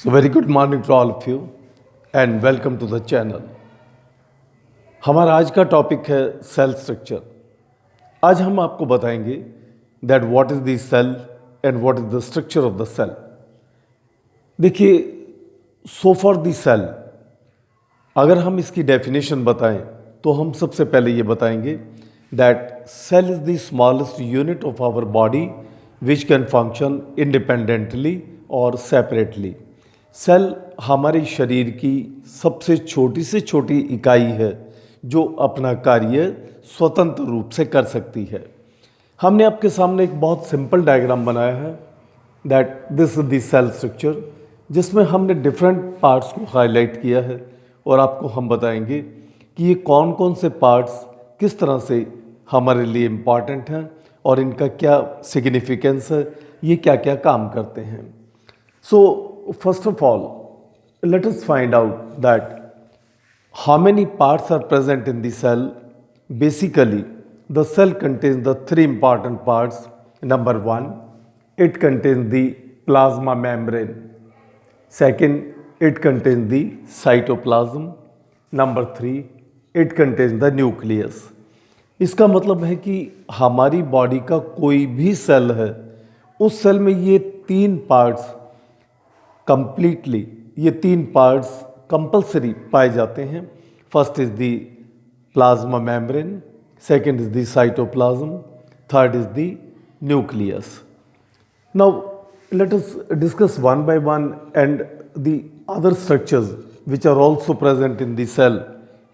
So very good morning to all of you and welcome to the channel। हमारा आज का topic है cell structure. आज हम आपको बताएंगे that what is the cell and what is the structure of the cell. देखिए, so for the cell अगर हम इसकी डेफिनेशन बताएं तो हम सबसे पहले ये बताएंगे that cell is the smallest unit of our body which can function independently और सेपरेटली। सेल हमारे शरीर की सबसे छोटी से छोटी इकाई है जो अपना कार्य स्वतंत्र रूप से कर सकती है। हमने आपके सामने एक बहुत सिंपल डायग्राम बनाया है that this is the cell structure, जिसमें हमने डिफरेंट पार्ट्स को हाईलाइट किया है और आपको हम बताएंगे कि ये कौन कौन से पार्ट्स किस तरह से हमारे लिए इम्पॉर्टेंट हैं और इनका क्या सिग्निफिकेंस है, ये क्या क्या काम करते हैं। सो first of all, let us find out that how many parts are present in the cell. Basically, the cell contains the three important parts. Number one, it contains the plasma membrane. Second, it contains the cytoplasm. Number three, it contains the nucleus. इसका मतलब है कि हमारी body का कोई भी cell है, उस सेल में ये तीन पार्ट्स कंप्लीटली, ये तीन पार्ट्स कंपलसरी पाए जाते हैं। First is the plasma membrane, second is the cytoplasm, third is the nucleus. Now let us discuss one by one and the other structures which are also present in the cell.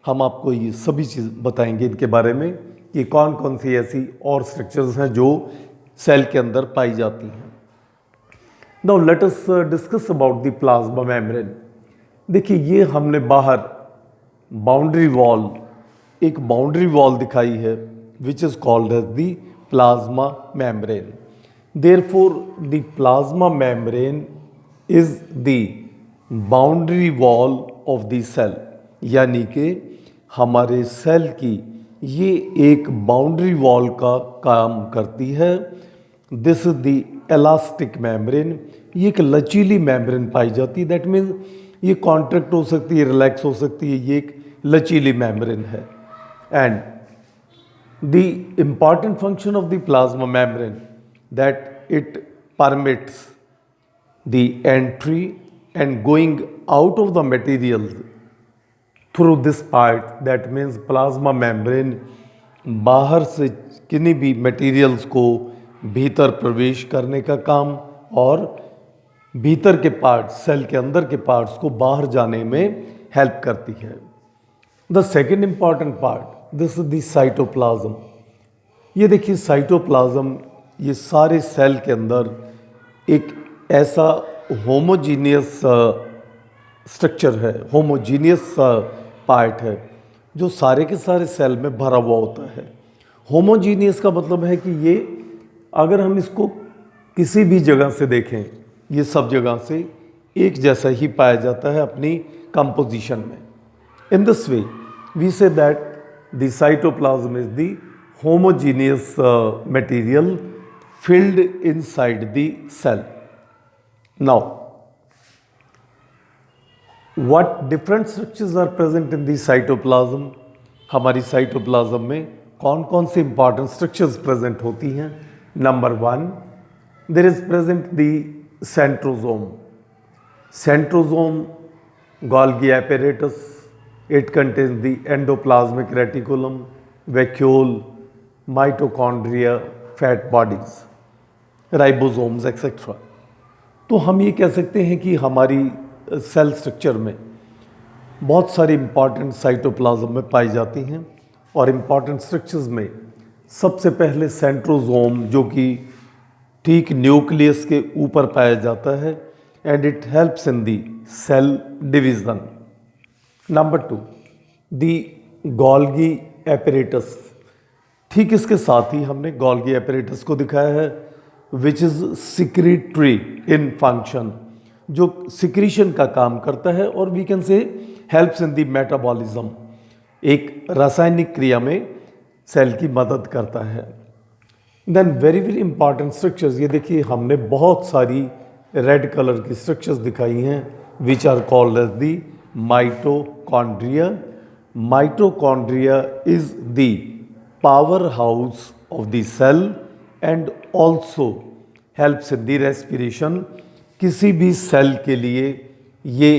हम आपको ये सभी चीज़ बताएंगे इनके बारे में कि कौन कौन सी ऐसी और स्ट्रक्चर्स हैं जो सेल के अंदर पाई जाती हैं। Now let us discuss about the plasma membrane। देखिए, ये हमने बाहर बाउंड्री वॉल, एक बाउंड्री वॉल दिखाई है which is called as the plasma membrane. Therefore the plasma membrane is the boundary wall of the cell, यानी कि हमारे सेल की ये एक बाउंड्री वॉल का काम करती है। This is the elastic membrane, ये एक लचीली मेम्ब्रेन पाई जाती है। दैट मीन्स ये कॉन्ट्रैक्ट हो सकती है, रिलैक्स हो सकती है, ये एक लचीली मेम्ब्रेन है। And the important function of the plasma membrane that it permits the entry and going out of the materials through this part. That means plasma membrane बाहर से किन्हीं भी मटेरियल्स को भीतर प्रवेश करने का काम और भीतर के पार्ट्स, सेल के अंदर के पार्ट्स को बाहर जाने में हेल्प करती है। The second important part, this is the cytoplasm. ये देखिए, साइटोप्लाज्म ये सारे सेल के अंदर एक ऐसा होमोजीनियस स्ट्रक्चर है, होमोजीनियस पार्ट है जो सारे के सारे सेल में भरा हुआ होता है। होमोजीनियस का मतलब है कि ये अगर हम इसको किसी भी जगह से देखें, ये सब जगह से एक जैसा ही पाया जाता है अपनी कंपोजिशन में। In this way we say that the cytoplasm is the homogeneous material filled inside the cell. Now what different structures are present in the cytoplasm. हमारी साइटोप्लाज्म में कौन कौन से इंपॉर्टेंट स्ट्रक्चर्स प्रेजेंट होती हैं। Number one, there is present the centrosome. Centrosome, Golgi apparatus. It contains the endoplasmic reticulum, vacuole, mitochondria, fat bodies, ribosomes, etc. तो हम ये कह सकते हैं कि हमारी सेल स्ट्रक्चर में बहुत सारी इंपॉर्टेंट साइटोप्लाज्म में पाई जाती हैं और इंपॉर्टेंट स्ट्रक्चर्स में सबसे पहले सेंट्रोजोम, जो कि ठीक न्यूक्लियस के ऊपर पाया जाता है and it helps in the cell division. Number two, the Golgi apparatus. ठीक इसके साथ ही हमने गोल्गी एपरेटस को दिखाया है which is secretory in function, जो सिक्रीशन का काम करता है और we can say helps in the metabolism, एक रासायनिक क्रिया में सेल की मदद करता है। Then very very important structures, ये देखिए हमने बहुत सारी रेड कलर की स्ट्रक्चर्स दिखाई हैं which are called as the mitochondria. Mitochondria is the power house of the cell and also helps in the respiration. किसी भी सेल के लिए ये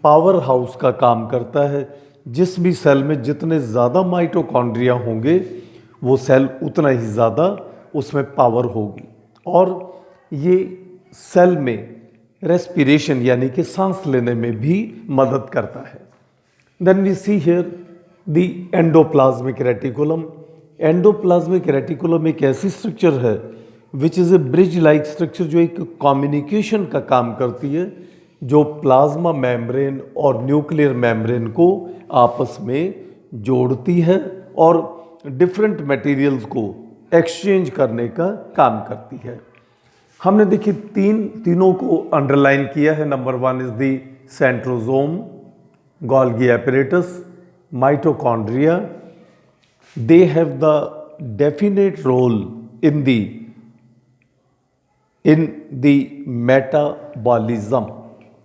पावर हाउस का काम करता है. जिस भी सेल में जितने ज़्यादा माइटोकॉन्ड्रिया होंगे वो सेल उतना ही ज़्यादा उसमें पावर होगी और ये सेल में रेस्पिरेशन यानी कि सांस लेने में भी मदद करता है. Then we see here the endoplasmic reticulum. Endoplasmic reticulum एक ऐसी स्ट्रक्चर है which is a bridge like structure जो एक कम्युनिकेशन का काम करती है, जो प्लाज्मा मेम्ब्रेन और न्यूक्लियर मेम्ब्रेन को आपस में जोड़ती है और डिफरेंट मटेरियल्स को एक्सचेंज करने का काम करती है. हमने देखिए तीनों को अंडरलाइन किया है. Number 1 is the centrosome, Golgi apparatus, mitochondria. They have the definite role in the metabolism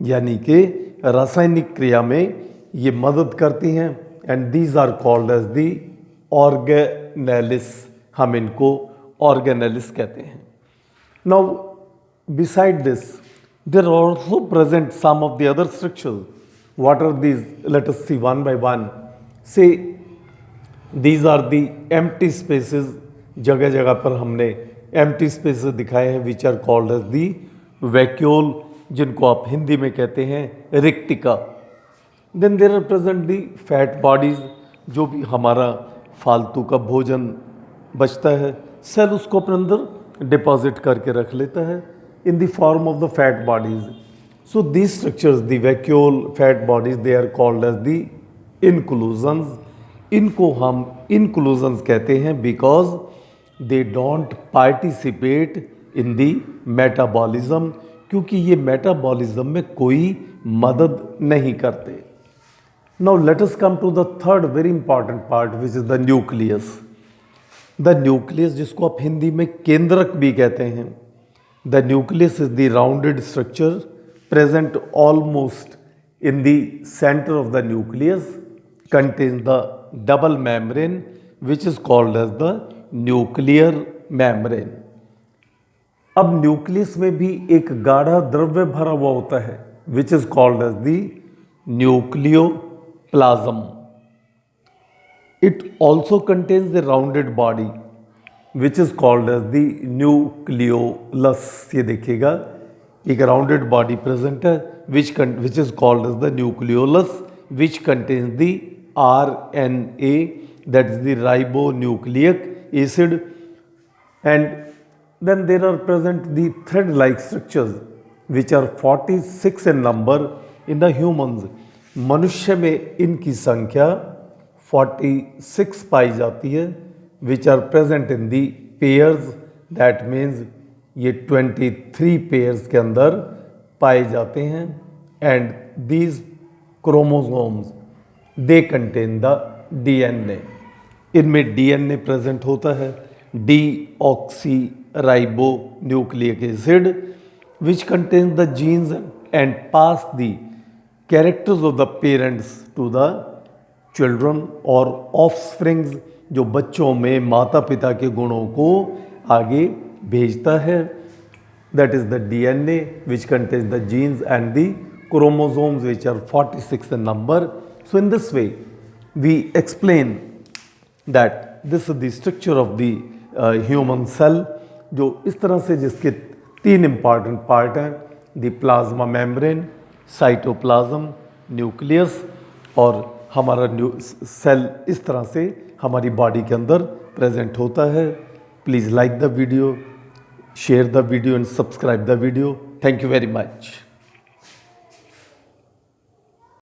यानी कि रासायनिक क्रिया में ये मदद करती हैं. And these are called as the organelles. हम इनको ऑर्गेनेलिस कहते हैं. Now beside this there are also present some of the other structures. What are these? Let us see one by one. Say these are the empty spaces. जगह जगह पर हमने empty spaces दिखाए हैं which are called as the vacuole, जिनको आप हिंदी में कहते हैं रिक्तिका. Then there are present the fat bodies, जो भी हमारा फालतू का भोजन बचता है सेल उसको अपने अंदर डिपॉजिट करके रख लेता है in the form of the fat bodies. So these structures, the vacuole, fat bodies, they are called as the inclusions. इनको हम inclusions कहते हैं because they don't participate in the metabolism, क्योंकि ये मेटाबॉलिज्म में कोई मदद नहीं करते. Now let us come to the third very important part which is the nucleus. The nucleus जिसको आप हिंदी में केंद्रक भी कहते हैं. The nucleus is the rounded structure present almost in the center of the nucleus, contains the double membrane which is called as the nuclear membrane. अब nucleus में भी एक गाढ़ा द्रव्य भरा हुआ होता है which is called as the nucleoplasm. It also contains the rounded body which is called as the nucleolus. ये देखिएगा एक राउंडेड बॉडी प्रेजेंट है which is called as the nucleolus, which contains the RNA, that is the ribonucleic acid. And then there are present the thread like structures which are 46 in number in the humans. मनुष्य में इनकी संख्या 46 पाई जाती है which are present in the pairs. That means ये 23 pairs के अंदर पाए जाते हैं. And these chromosomes they contain the DNA. इनमें DNA present होता है, deoxyribonucleic acid, which contains the genes and pass the characters of the parents to the children or offsprings, जो बच्चों में माता पिता के गुणों को आगे भेजता है. That is the DNA which contains the genes and the chromosomes which are 46 in number. So in this way we explain that this is the structure of the human cell, जो इस तरह से जिसके 3 important part हैं, the plasma membrane, cytoplasm, nucleus, और हमारा cell इस तरह से हमारी बॉडी के अंदर प्रेजेंट होता है. Please like the video, share the video and subscribe the video. Thank you very much.